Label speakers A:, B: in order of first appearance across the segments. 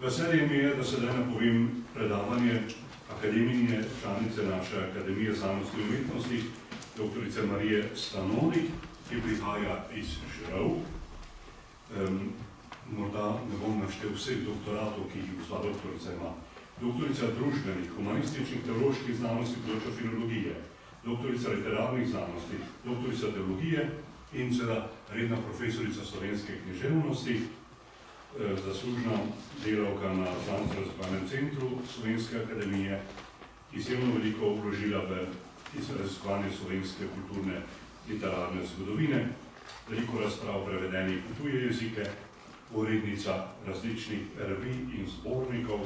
A: Veselje mi je, da sedaj napovem predavanje akademije, članice naše Akademije znanosti in umetnosti, doktorice Marije Stanoni, ki prihaja iz Žrov. Morda ne bom naštel vseh doktoratov, ki jih gospa doktorica ima. Doktorica družbenih, humanističnih, teoloških znanosti, področja filologije, doktorica literarnih znanosti, doktorica teologije in seveda redna profesorica slovenske književnosti, zaslužna delavka na znanstveno-raziskovalnem centru Slovenske akademije, izjemno veliko vložila v raziskovanje slovenske kulturne literarne zgodovine, veliko razprav prevedenih v tuje jezike, urednica različnih revij in zbornikov,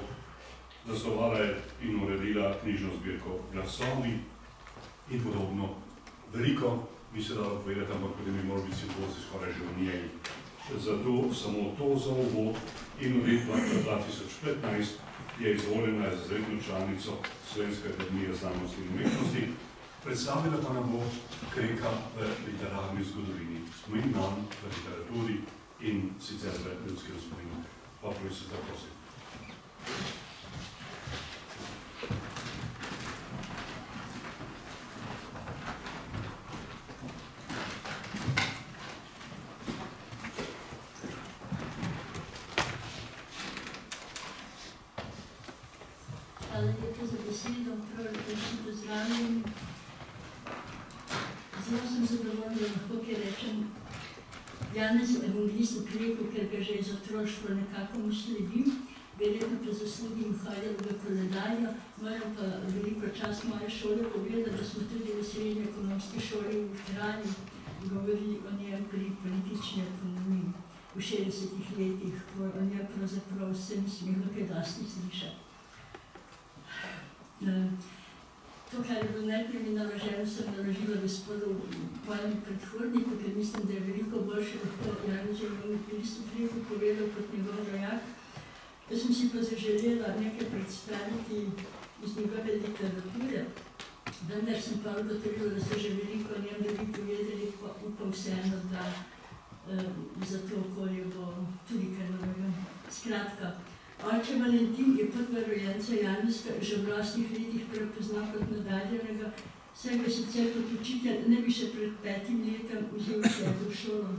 A: zasnovala je in uredila knjižno zbirko Glasovi in podobno. Veliko bi se dalo povedati, ampak potem bi moral biti simpozij skoraj že v njej. Zato samo to za uvod in v letu 2015 je izvoljena za izredno članico Slovenske akademije znanosti in umetnosti, predstavila pa nam bo Kreka v literarni zgodovini, spomin nam v literaturi in sicer v ljudskem spominu. Pa prosim, zaprosim.
B: Hvala lepo za besedo, prav lepo pozdravljeni. Zelo sem zadovoljna, da lahko kaj rečem Janezu Evangelistu Kreku, ker ga že iz otroštva nekako mu sledim, verjetno pa zasludim Haljerovega koledarja. Moram pa veliko čas moje šole povedati, da smo tudi v srednji ekonomski šoli v Kranju govorili o njem pri politični ekonomiji v 60-ih letih, ko o njem pravzaprav se mi smelo kaj dosti slišati. To, kar je bilo najprej mi naloženo, sem naložila gospodu mojemu predhodniku, ker mislim, da je veliko boljše lahko Janezu Evangelistu Kreku povedal kot njegov rojak. Jaz sem si pa zaželela nekaj predstaviti iz njegove literature, vendar sem pa ugotovila, da so že veliko o njem drugi povedali, pa upam vseeno, da za to okolje bo tudi kaj novega. Skratka, oče Valentin je prvorojenca Janezka že v rosnih letih prepoznal kot nadarjenega, saj ga sicer kot učitelj ne bi še pred 5 letom vzel v šolo.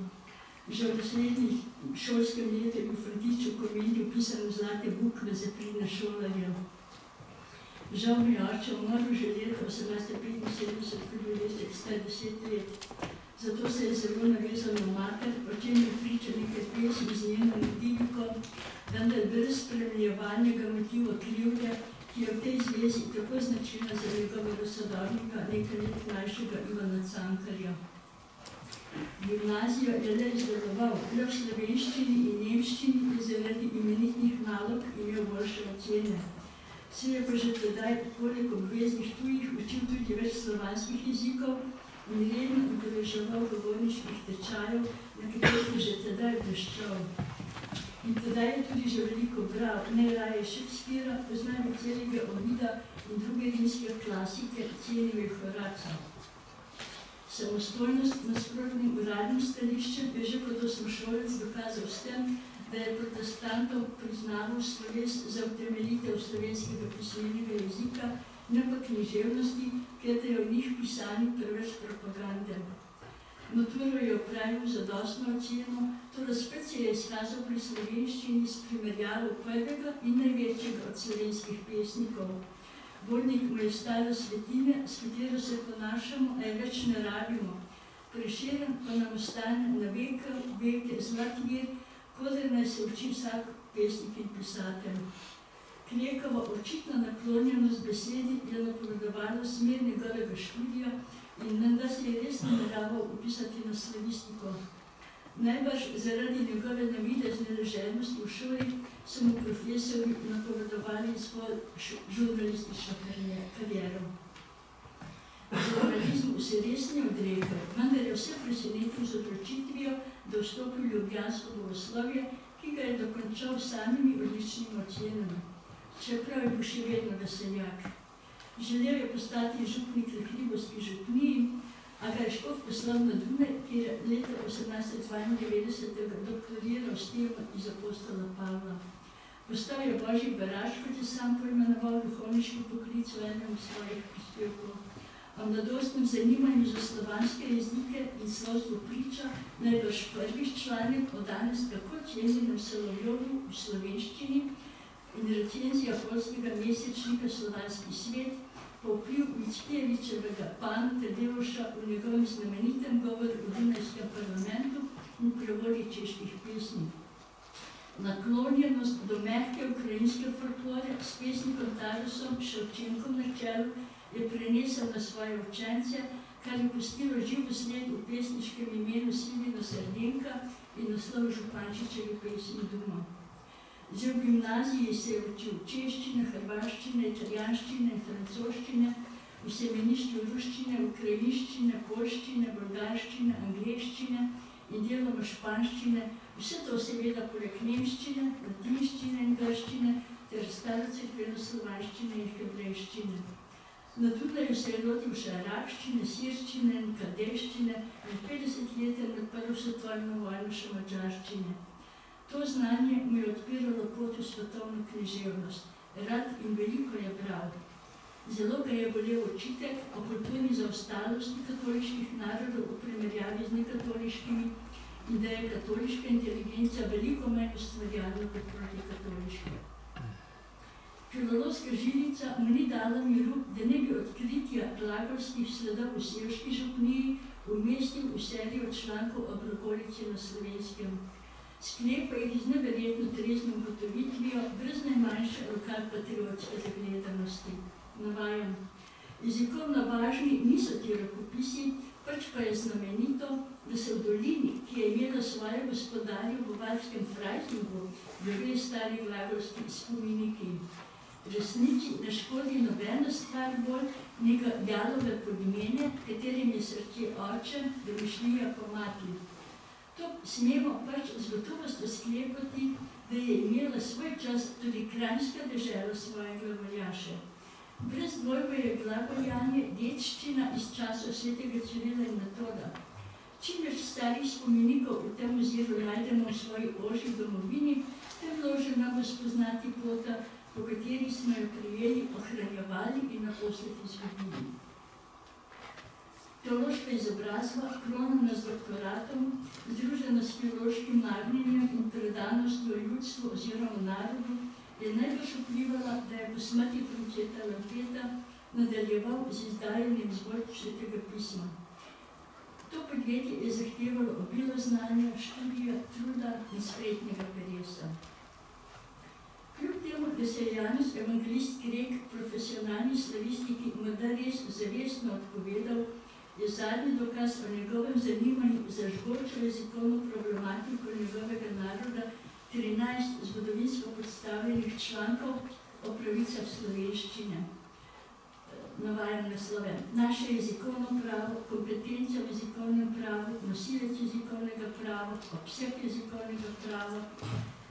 B: Že v naslednjih šolskem letu je v Frtiču komediju pisano zlate bukve za pridne šolarje. Žal mi je oče umrl že leta 1875, ko je bil star 10 let. Zato se je zelo navezal na mater, o čem je priča nekaj pesmi z njeno motiviko, vendar brez spremljevalnega motiva krivde, ki je v tej zvezi tako značilna za njegovega sodobnika, nekaj let mlajšega Ivana Cankarja. Gimnazijo je le izdeloval, le v slovenščini in nemščini je zaradi imenitnih nalog imel boljše ocene. Se je pa že tedaj poleg obveznih tujih učil tudi več slovanskih jezikov in redno udeleževal govorniških tečajev, na katerih je že tedaj bleščal. In tedaj je tudi že veliko bral, najraje Šekspira, poznal celega Ovida in druge rimske klasike, cenil je Horaca. Samostojnost nasprotnim uradnim stališčem je že kot osmošolec dokazal s tem, da je protestantom priznaval sloves za utemeljitev slovenskega pismenega jezika, ne pa književnosti, ker je v njih pisani preveč propagande. Maturo je opravil zadostno oceno, toda spet se je izkazal pri slovenščini s primerjavo prvega in največjega od slovenskih pesnikov. Vodnik mu je stara svetinja, s katero se ponašamo, a je več ne rabimo. Prešeren pa nam ostane na veke zlat vir, kodaj naj se uči vsak pesnik in pisatelj. Krekova očitna naklonjenost besedi je napovedovala smer njegovega študija in menda se je res nameraval upisati na slavistiko. Najbrž zaradi njegove navidezne ležernosti v šoli so mu profesori napovedovali svojo žurnalistično kariero. Žurnalizmu se res ni odrekel, vendar je vse presenetil z odločitvijo, da vstopi v ljubljansko bogoslovje, ki ga je dokončal s samimi odličnimi ocenami. Čeprav je bil še vedno veseljak. Želel je postati župnik v Hribovski župniji, a ga je škof poslal na Dunaj, kjer je leta 1892 doktoriral s temo iz apostola Pavla. Postal je božji berač, kot je sam poimenoval duhovniški poklic v enem svojih prispevkov. O mladostnem zanimanju za slovanske jezike in slovstvo priča najbrž prvič članek o danes tako cenjenem Solovjovu v slovenščini in recenzija poljskega mesečnika Slovanski svet po vpliv Mickiewiczowa Pana Tadeuša v njegovem znamenitem govoru v Dunajskem parlamentu in prevodi čeških pesmi. Naklonjenost do mehke ukrajinske folklore s pesnikom Tarusom Ševčenkom na čelu je prenesel na svoje učence, kar je pustilo živ sled v pesniškem imenu Silvina Srdenka in naslov Župančičeve pesmi Duma. Že v gimnaziji se je učil češčine, hrvaščine, italijanščine in francoščine, v semenišču ruščine, ukrajinščine, poljščine, bolgarščine, angleščine in deloma španščine, vse to seveda poleg nemščine, latinščine in grščine ter starocerkvenoslovanščine in hebrejščine. Na Dunaju se je lotil še arabščine, sirščine in kadejščine in 50 let je med prvo svetovno vojno še madžarščine. To znanje mu je odpiralo pot v svetovno književnost. Rad in veliko je bral. Zelo ga je bolel očitek o kulturni zaostalosti katoliških narodov v primerjavi z nekatoliškimi in da je katoliška inteligencija veliko manj ustvarjalna kot protikatoliška. Filologska žilica mu ni dala miru, da ne bi odkritja glagolskih sledov v Sevški župniji umestil v serijo člankov o glagolici na Slovenskem. Sklepa jih z neverjetno trezno ugotovitvijo, brez najmanjše lokalpatriotske zagledanosti. Navajam. Jezikovno važni niso ti rokopisi, pač pa je znamenito, da se v dolini, ki je imela svoje gospodarje v Bavarskem Freisingu, dve stari glagolski spominiki. Resnici ne škodi nobena stvar bolj, nega jalove podmene, katerim je srce oče, domišljija pa mati. To smemo pač z gotovostjo sklepati, da je imela svoj čas tudi kranjska dežela svoje glagoljaše. Brez dvojbe je glagoljanje dedščina iz časov svetega Cirila in Metoda. Čim več starih spomenikov v tem oziru najdemo v svoji ožji domovini, tem lože nam bo spoznati pota, po kateri smo jo prijeli, ohranjevali in naposled izgubili. Teološka izobrazba, kronana z doktoratom, združena s filološkim nagnjenjem in predanostjo ljudstvu oziroma narodu, je najbolj vplivala, da je po smrti Franceta Lampeta nadaljeval z izdajanjem zgodb Svetega pisma. To podjetje je zahtevalo obilo znanja, študija, truda in spretnega peresa. Kljub temu, da se je Janez Evangelist Grek profesionalni slavistiki morda res zavestno odpovedal, je zadnji dokaz o njegovem zanimanju za žgočo jezikovno problematiko njegovega naroda 13 zgodovinsko predstavljenih člankov o pravicah slovenščine. Navajam naslove. Naše jezikovno pravo, kompetenca v jezikovnem pravu, nosilec jezikovnega prava, obseg jezikovnega prava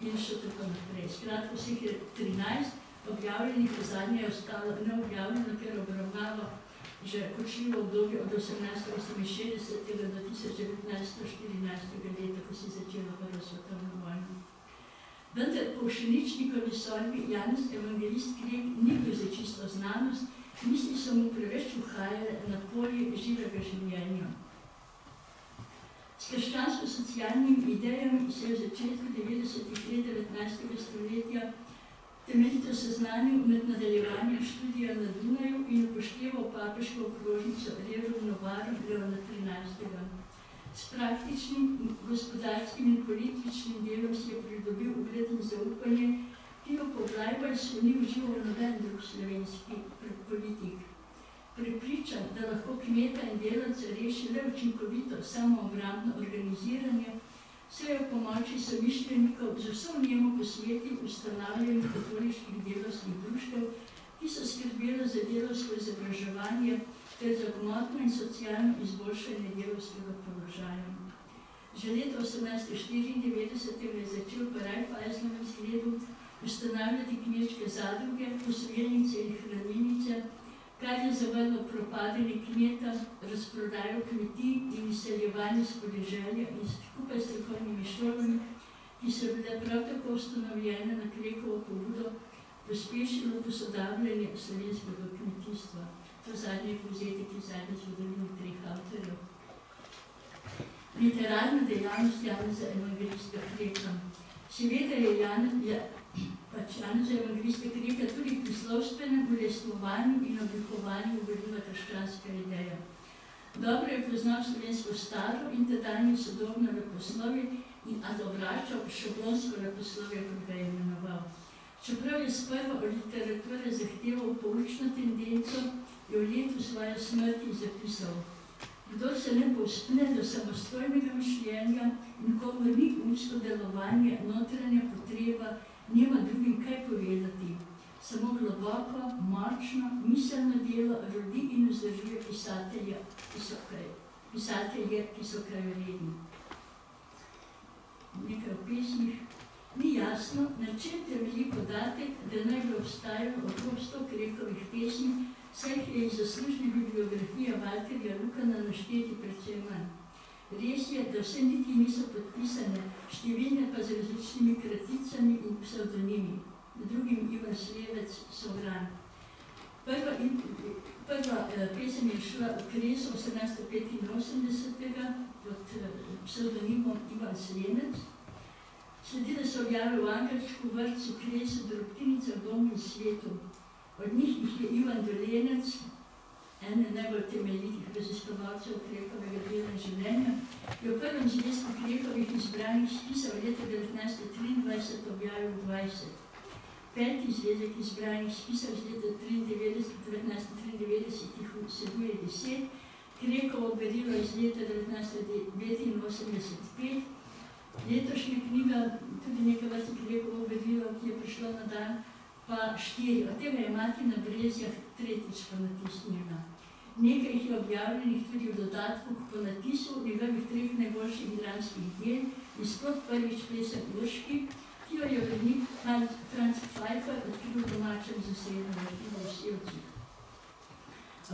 B: in še tako naprej. Skratko, vseh je 13 objavljenih, zadnje je ostalo neobjavljeno, ker obravnava že kočljivo obdobje od 1868 do 1914 leta, ko se je začela prva svetovna vojna. Vendar po Všeničnikovi sodbi Janez Evangelist Grek ni bil za čisto znanost, misli so mu preveč uhajale na polje živega življenja. S krščansko-socialnimi idejami se je v začetku 90. let 19. stoletja temeljito seznanil med nadaljevanjem študija na Dunaju in upošteval papeško okrožnico Rerum Novarum Leona XIII. S praktičnim, gospodarskim in političnim delom si je pridobil ugled in zaupanje, ki jo po Glajbalsu ni užival noben drug slovenski politik. Prepričan, da lahko kmeta in delavca reši le učinkovito samoobrambno organiziranje, se je v pomoči somišljenikov z vso njemu posvetil ustanavljanju katoliških delavskih društev, ki so skrbela za delavsko izobraževanje ter za gmotno in socialno izboljšanje delavskega položaja. Že leta 1894 je začel po Raiffeisenovem zgledu ustanavljati kmečke zadruge, posojilnice in hranilnice, kar je zavrlo propadanje kmeta, razprodajo kmetij in izseljevanje s podeželja in skupaj s strokovnimi šolami, ki so bile prav tako ustanovljene na Krekovo pobudo, pospešilo posodabljanje slovenskega kmetijstva. To zadnje povzetek iz zadnje zgodovine 3 avtorjev. Literarna dejavnost Janeza Evangelista Kreka. Seveda je Janeza Evangelista Kreka tudi pri slovstvenem ulestvovanju in oblikovanju vodila krščanska ideja. Dobro je poznal slovensko staro in tedanje sodobno leposlovje in odvračal šablonsko leposlovje, kot ga je imenoval. Čeprav je sprva od literature zahteval poučno tendenco, je v letu svoje smrti zapisal: kdor se ne povspne do samostojnega mišljenja in komor ni umsko delovanje, notranja potreba, nima drugim kaj povedati. Samo globoko, močno, miselno delo rodi in vzdržuje pisatelje, ki so krajevredni. Nekaj o pesmih. Ni jasno, na čem temelji podatek, da naj bi obstajalo okrog 100 Krekovih pesmi, saj je iz zaslužne bibliografije Valterja Lukana našteti precej manj. Res je, da vse niti niso podpisane, številne pa z različnimi kraticami in psevdonimi. Med drugim Ivan Slevec, Sovran. Prva pesem je šla v Kreso 1885 pod psevdonimom Ivan Slemec. Sledile so objave v Ankarčku, Vrtcu, Kresu, Drobtinica, v Domu in svetu. Od njih je Ivan Dolenec, ene najbolj temeljitih raziskovalcev Krekovega dela in življenja, je v prvem zvezku Krekovih izbranih spisal leta 1923 objavil 20. Peti zvezek izbranih spisal z leta 1993 vsebuje 10, Krekovo berilo iz leta 1989 5, letošnja knjiga, tudi nekaj vrste Krekovo berilo, ki je prišlo na dan, pa 4. Od tega je Martina Brezjah tretjič ponatisnjena. Nekaj jih je objavljenih tudi v dodatku k ponatisu njegovih 3 najboljših dramskih del in sploh prvič pesem Urški, ki jo je urednik Franz Pfeiffer odkril v domačem zasebnem arhivu v Sevcih.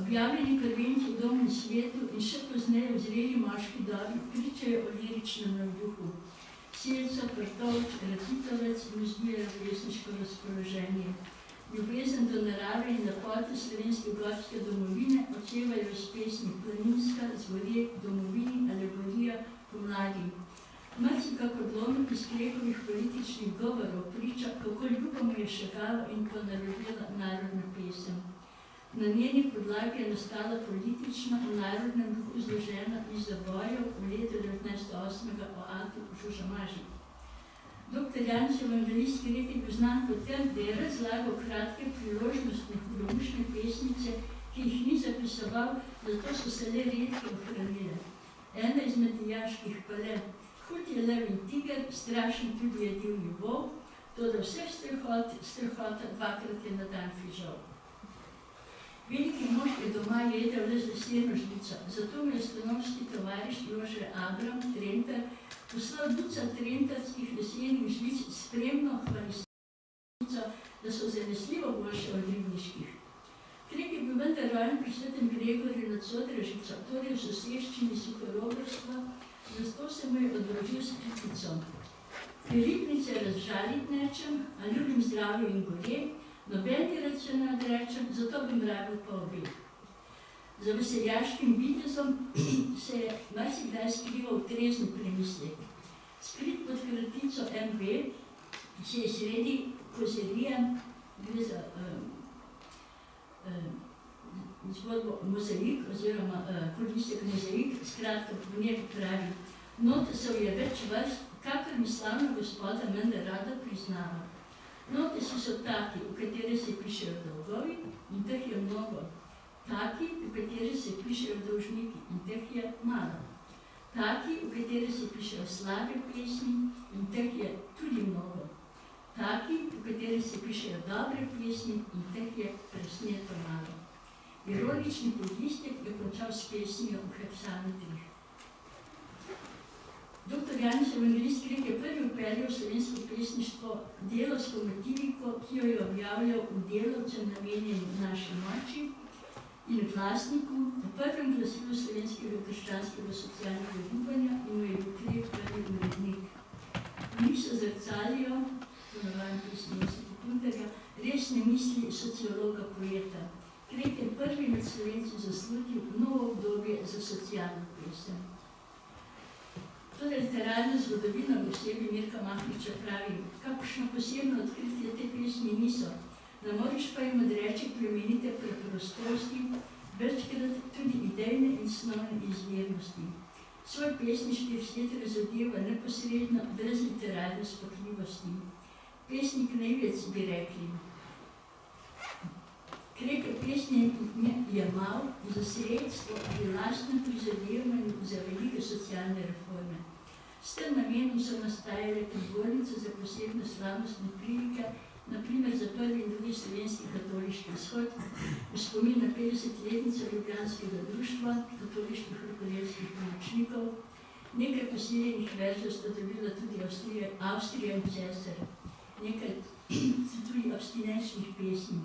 B: Objavljeni prvenci v Domu in svetu in še pozneje v zreli moški dobi pričajo o liričnem navduhu. Selca, Prtovč, Ratitovec in vzbujajo pesniško razpoloženje. Ljubezen do narave in lepote slovenske gorske domovine odsevajo iz pesmi Planinska, Zgorje, Domovini, Alegorija, Pomladi. Marsikak odlomek iz Krekovih političnih govorov priča, kako ljubo mu je šagala in ponarodila narodna pesem. Na njeni podlagi je nastala politična v narodnem duhu zložena iz zabojev v letu 1908 o Atu Žužamaži. Dr. Janez Evangelist Krek je bil znan po tem, da je razlagal kratke priložnostne hudomušne pesmice, ki jih ni zapisoval, zato so se le redke ohranile. Ena izmed dijaških pa le: hud je lev in tiger, strašen tudi je divji volk, toda vseh strahota dvakrat je na dan fižol. Veliki mož je doma jedel le z leseno žlico, zato mu je stanovski tovariš Jože Abram Trenter poslal ducat trentarskih lesenih žlic spremno hvalistico, da so zanesljivo boljše od ribniških. Krek je bil vendar rojen pri svetem Gregorju nad Sodražico, torej v soseščini suhorobarstva, zato se mu je odrožil s kritico. Pri ribnice razžalit nečem, a ljubim zdravju in gorje, nobeni racional rečem, zato bi mrabil pa obe. Za veseljaškim vitezom se je marsikdaj skrival trezni premislek. Skrit pod kratico MB se je sredi kozerija, gre za zgodbo mozaik oziroma kolistek mozaik, skratka v njej pravi: note so je več vrst, kakor mi slavna gospoda menda rada priznava. Notesi so taki, v katere se pišejo dolgovi, in teh je mnogo. Taki, v katere se pišejo dolžniki, in teh je malo. Taki, v katere se pišejo slabe pesmi, in teh je tudi mnogo. Taki, v katere se pišejo dobre pesmi, in teh je presneto malo. Ironični podlistek je končal s pesmijo v heksametrih. Dr. Janez Evangelist Krek je prvi vpeljal slovensko pesništvo delovsko motiviko, ki jo je objavljal v Delavcem namenjeni naši moči in Glasniku, v prvem glasilu slovenskega krščanskega socialnega gibanja in mu je bil Krek prvi urednik. V niso zrcalijo, ponavljam pismo Josipa Puntarja, resne misli sociologa poeta. Krek je prvi med Slovenci zaslutil novo obdobje za socialno pesem. Torej, literarna zgodovina v osebi Mirka Mahniča pravi, kakšno posebno odkritje te pesmi niso, ne moreš pa jim odreči plemenite preprostosti, večkrat tudi idejne in snovne izvirnosti. Svoj pesniški svet razodeva neposredno, brez literarne spotljivosti. Pesnik največ bi rekli. Kreke pesnje je mal za sredstvo pri lastnem prizadevanju za velike socialne reforme. S tem namenom so nastajale predvornice za posebne slavnostne prilike, naprimer za prvi in drugi slovenski katoliški shod, v spomin na 50-letnico Ljubljanskega društva katoliških rokodelskih pomočnikov. Nekaj posiljenih verzov sta dobila tudi Avstrija in Cesar. Nekaj tudi abstinenčnih pesmi.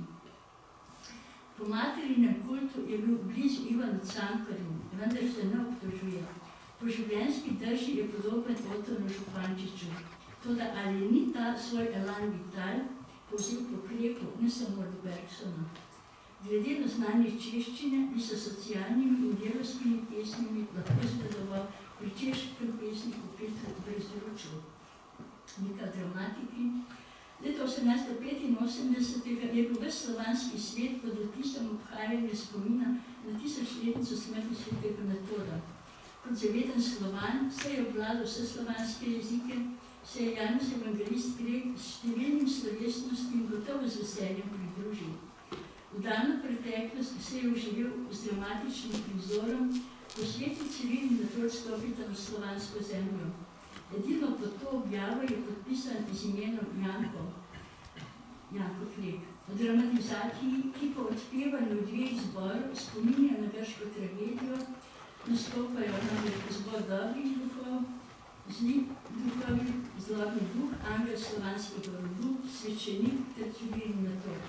B: Po materinem kultu je bil blizu Ivanu Cankarju, vendar se ne obtožuje. Po življenjski drži je podoben Otonu Župančiču. Toda ali ni ta svoj elan vital povzel po Kreku, ne samo od Bergsona? Glede na znanje češčine bi se socialnimi in delovskimi pesmimi lahko zgledoval pri češkem pesniku Petru Brezruču. Neka dramatiki. Leta 1885 je bil ves slovanski svet pod vtisom obhajanja spomina na 1000-letnico smrti svetega Metoda. Kot zaveden Slovan se je obvladal vse slovanske jezike, se je Janez Evangelist Grek s številnim slovesnostim gotovo z veseljem pridružil. V daljno preteklost se je oživel z dramatičnim prizorom, ko sveti Ciril in Metod stopita v slovansko zemljo. Edino pod to objavo je podpisan z imenom Janko Krek. V dramatizaciji, ki po odpevanju dveh zborov spominja na grško tragedijo, nastopajo namreč zbor dobrih duhov, zli duhovi, zlobni duh, angel slovanskega rodu, svečenik ter Ciril Metod.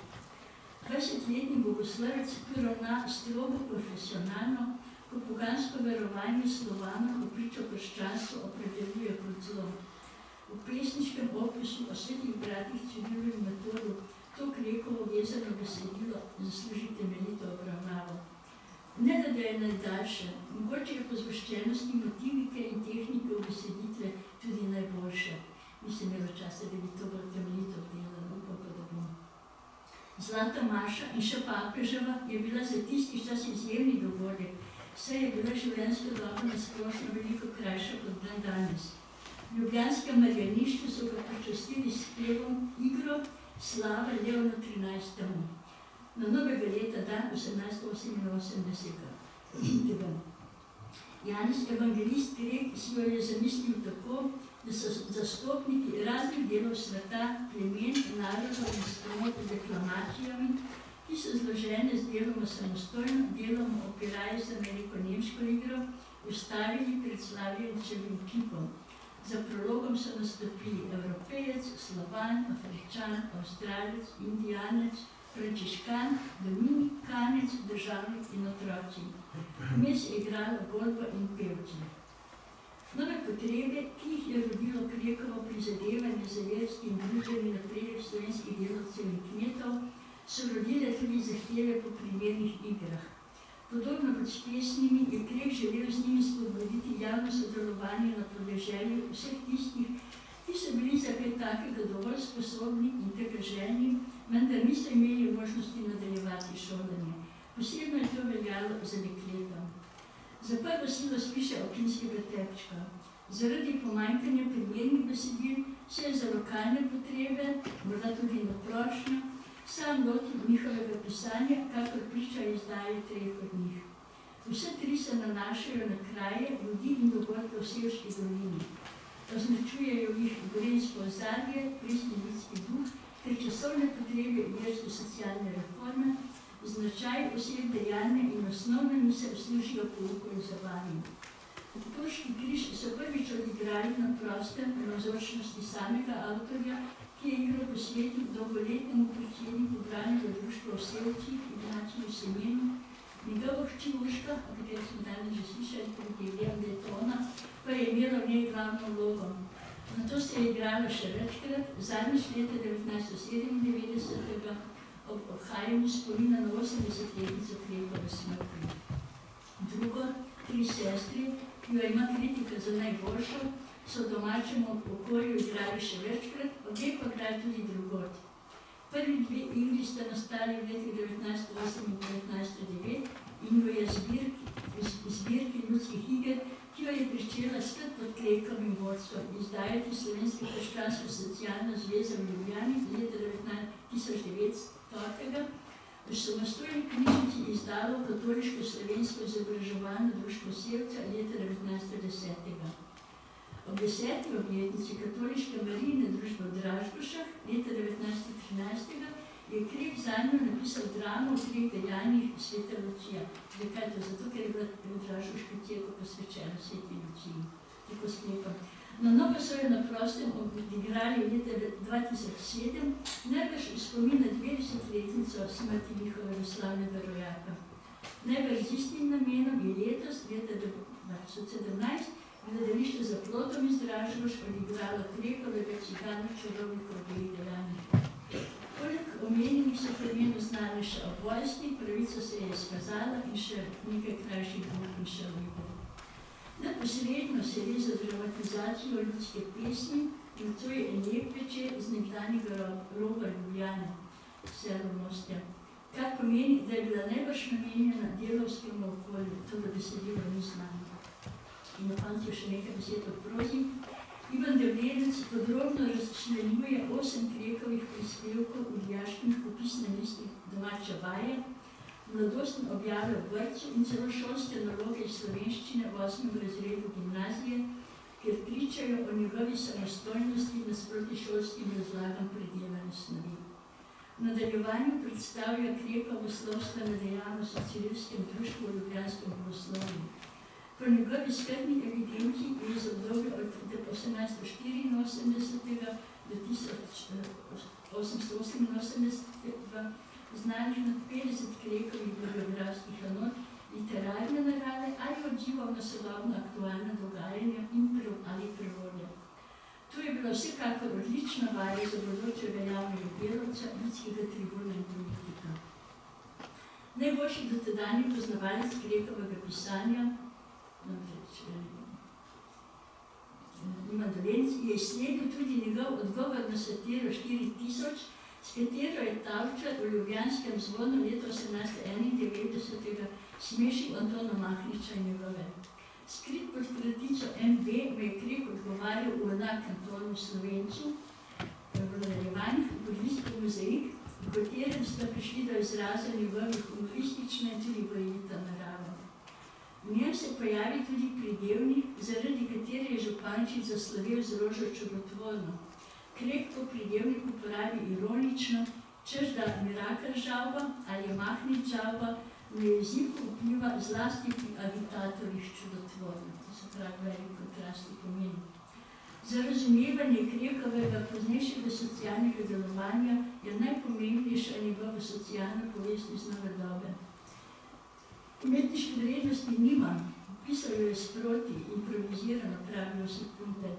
B: 20-letni bogoslovec, ki ravna strogo profesionalno, ko pogansko verovanje Slovanov v pričo krščanstvo opredeljuje kot zlo. V pesniškem opisu o svetih bratih Cirilu in Metodu to Krekovo vezano besedilo zasluži temeljito obravnavo. Ne da je najdaljše, mogoče je po zgoščenosti motivike in tehnike obeseditve tudi najboljše. Nisem imela časa, da bi to bolj temeljito obdelala, upam pa, da bom. Zlata maša in še papeževa je bila za tisti čas izjemni dogodek, saj je bila življenjska doba nasplošno veliko krajša kot dan danes. V ljubljanskem Marjanišču so ga počastili s spevom Igro slave Leonu 13. Na novega leta dan 1888. Janez Evangelist Grek si jo je zamislil tako, da so zastopniki raznih delov sveta, plemen, narodov in stranov z deklamacijami, ki so zložene z deloma samostojno, deloma opiraje z ameriko-nemško igro, ustavili pred Slavjeničevim kipom. Za prologom so nastopili Evropejec, Slovan, Afričan, Avstralec, Indijanec, Frančiškan, Dominikanec, državnik in otroci. Vmes je igrala godba in pevci. Nove potrebe, ki jih je rodilo Krekovo prizadevanje za verski in družbeni napredek slovenskih delavcev in kmetov, so rodile tudi zahteve po primernih igrah. Podobno kot s pesnimi je Krek želel z njimi spodbuditi javno sodelovanje na podeželju vseh tistih, ki so bili za kaj takega dovolj sposobni in tega željni, vendar niso imeli možnosti nadaljevati šolanje. Posebno je to veljalo za dekleta. Za prvo silo spiše Okinskega tepčka. Zaradi pomanjkanja primernih besedil se je za lokalne potrebe, morda tudi na prošnjo, sam lotil njihovega pisanja, kakor priča izdaje 3 od njih. Vse 3 se nanašajo na kraje, ljudi in dogodke v Sevški dolini. Označujejo jih gorenjsko ozadje, pristni ljudski duh, ter časovne potrebe versko-socialne reforme, značaj oseb dejanja in osnovne misel služijo pouku in zabavi. Turški križ so prvič odigrali na prostem navzočnosti samega avtorja, ki je igro posvetil dolgoletnemu predsedniku branjega društva v Sevcih, Ignaciju Semenu. Njegovo hči Urška, o kateri smo danes že slišali, ker je vem, da je to ona, pa je imela v njej glavno vlogo. Na to se je igralo še večkrat, zadnjič leta 1997 ob obhajanju spomina na 80-letnico Krekove smrti. Drugo, Tri sestri, ki jo ima kritika za najboljšo, so v domačem okolju igrali še večkrat, obe pa krat tudi drugod. Prvi dve igri sta nastali v letih 1908 in 1909 in jo je zbirki ljudskih iger, ki jo je pričela spet pod Krekovim vodstvom izdajati Slovenska krščansko-socialna zveza v Ljubljani leta 1900, v samostojni knjižnici izdalo Katoliško slovensko izobraževalno društvo Sevca leta 1910. Ob 10. obletnici Katoliške Marijine družbe v Dražgošah leta 1913 je Krek zanjo napisal dramo o 3 dejanjih Sveta Lucija. Zakaj to? Zato, ker je bila v Dražgoški cerkvi posvečena Sveti Luciji. Tako sklepam. Na novo so jo na prostem odigrali leta 2007, najbrž v spomin na 20-letnico smrti njihovega slavnega rojaka. Najbrž z istim namenom je letos, leta 2017, gledališče za plotom iz Dražgoš odigralo Krekovega Cigana čarovnika v dveh dejanjih. Poleg omenjenih so primerno znane še o vojski, pravica se je izkazala in še nekaj krajših dveh in še v Neposredno se je za dramatizacijo ljudske pesmi in to je en lep večer z nekdanjega roba Ljubljane, selo Mostja, kar pomeni, da je bila najbrž namenjena delavskemu okolju, to da besedilo ni znano. In na koncu še nekaj besed o prozi. Ivan Devlenec podrobno razčlenjuje 8 Krekovih prispevkov v dijaškem popisnem listu Domača vaja, mladostne objave v vrtcu in celo šolske naloge iz slovenščine v 8. razredu gimnazije, kjer pričajo o njegovi samostojnosti nasproti šolskim razlagam predelane snovi. V nadaljevanju predstavlja Krekovo slovstveno dejavnost v Civilskem društvu v Ljubljanskem poslovju. Po njegovi skrbni evidenci je iz obdobja od 1884 do 1888 znanih nad 50 Krekovih bibliografskih enot, literarne narave ali odzivov na sodobno aktualna dogajanja ali prevodja. To je bila vsekakor odlična vaja za bodočega javnega delavca, ljudskega tribuna in politika. Najboljši dotedanji poznavalec Krekovega pisanja, Ivan Dolenc, je izsledil tudi njegov odgovor na satiro 4000, s katero je Tavčar v Ljubljanskem zvonu leta 1891 smešil Antona Mahniča in njegove. Skrit pod kratico MB me je Krek odgovarjal v enakem tonu Slovencu, v nadaljevanjih Budvijski mozaik, v katerem sta prišli do izraza njegovih humoristična in tudi bojevita narava. V njem se pojavi tudi pridevnik, zaradi katere je Župančič zaslovel z Rožo čudotvorno. Krek po pridevniku porabi ironično, češ da Mirakar žalba ali Mahnič žalba na jeziku vpliva zlasti pri agitatorjih čudotvorno. To se pravi velik kontrastni pomeni. Za razumevanje Krekovega poznejšega socialnega delovanja je najpomembnejša njegova socialna povest iz nove dobe. Umetniške vrednosti nima, pisal jo je sproti, improvizirano, pravi Josip Punter,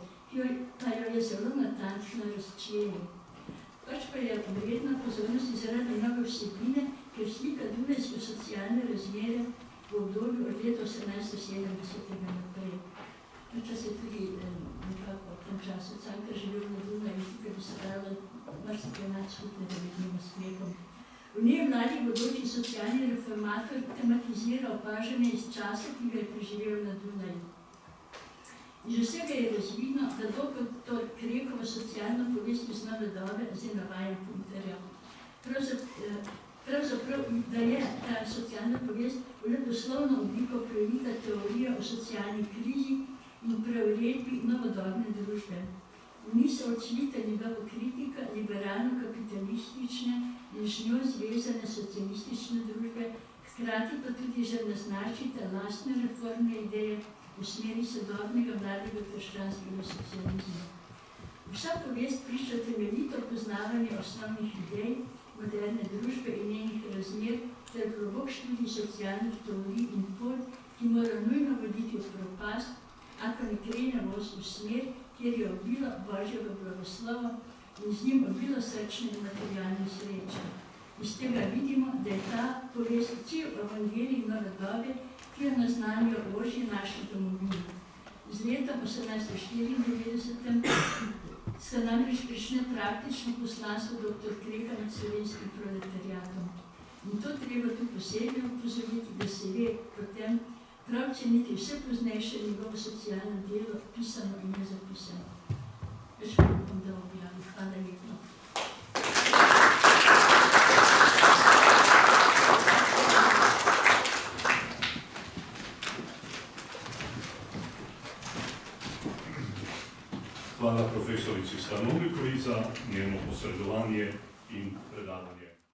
B: pa jo je zelo natančno razčlenil. Pač pa je vredna pozornosti zaradi nove vsebine, ker slika dunajske socialne razmere v obdobju od leta 1870 naprej. Čas je tudi nekako v tem času Cankar živel na Dunaju, tukaj bi se dalo marsikaj nadskupnega med njima s Krekom. V njej mladi bodoči socialni reformator tematizira opažanje iz časa, ki ga je preživel na Dunaju. Iz vsega je razvidno, da doktor Krekova socialna povest iz nove dobe, zdaj navajam Punterja. Pravzaprav, da je ta socialna povest v leposlovno obliko prelita teorija o socialni krizi in preuredbi novodobne družbe. Ni se odsvita njegova kritika liberalno-kapitalistične in z njo zvezane socialistične družbe, hkrati pa tudi že naznačita lastne reformne ideje v smeri sodobnega mladega krščanskega socializma. Vsa povest priča temeljito poznavanje osnovnih idej moderne družbe in njenih razmer ter globok študij socialnih teorij in pot, ki mora nujno voditi v propast, ako ne krene voz v smer, kjer je obilo Božjega blagoslova in z njim obilo srčne in materialne sreče. Iz tega vidimo, da je ta povest cel evangelij nove dobe, ki jo naznanijo Božji naši domovini. Z letom 1894 se namreč prične praktično poslanstvo dr. Kreka nad slovenskim proletariatom. In to treba tu posebej upozoriti, da se ve potem prav ceniti vse poznejše njegovo socialno delo, pisano in nezapisano. Več pa upam, da objavim. Hvala lepa.